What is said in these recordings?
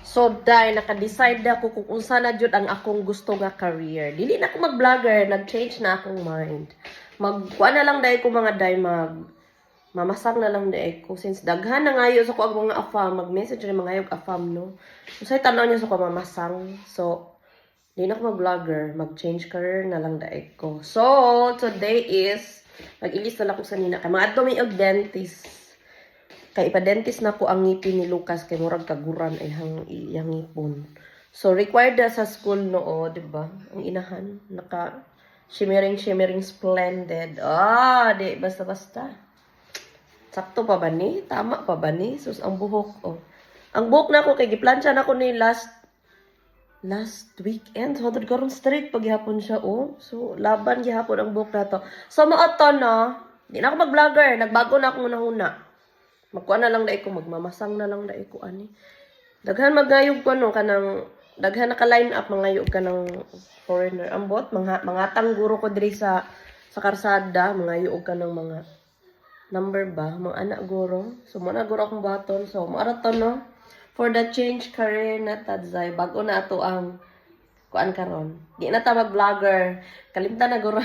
So, dahil naka-decide ako kung unsa na jud ang akong gusto nga career. Dili na ako mag-vlogger, nag-change na akong mind. Magkuha na lang dahil ko mga day mamasang na lang dahil ko. Since daghan na ngayon sa ko ang mga afam, mag-message rin mga yung afam, no? So, sa tanaw niya sa ko mamasang. So, di na ako mag-vlogger, mag-change career na lang dahil ko. So, today is, mag-ilis na lang ko sa nina. Kaya mga adto may og dentist. Kay ipa-dentist na ko ang ngipin ni Lucas kay murag kaguran ay iyang ngipon. So required na sa school noo, 'di ba? Ang inahan naka shimmering splendid. Di basta-basta. Sakto pa ba ni? Tama pa ba ni? Sus ang buhok oh. Ang buhok na ko kay giplansya na ko ni last weekend. So karon straight paghapon siya oh. So laban gihapon ang buhok nato. So mao to no. Di na ako mag-vlogger, nagbago na ako una-una. Magkuha na lang dai ko, magmamasang na lang dai ko ani. Daghan magayog ko no kanang daghan naka-line up mangayog ka ng foreigner. Ambot mga tangguro ko diri sa karsada, mangayog ka ng mga number ba, mga anak guro. So mo na guro akong baton. So maara to no. For the change career na tadzay, bago na ato ang kuan karon. Di na ta mag-vlogger. Kalimtan na guro.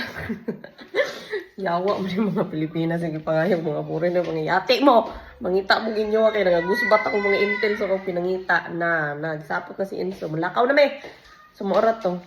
Yawa mo yung mga Pilipinas, yung ipangayag mga puri na mga yate mo. Mangita mo ginyo kay nagagusbat ako mga intel so kung pinangita na nagsapot na si Enzo. Malakaw na may. Sumuorat to.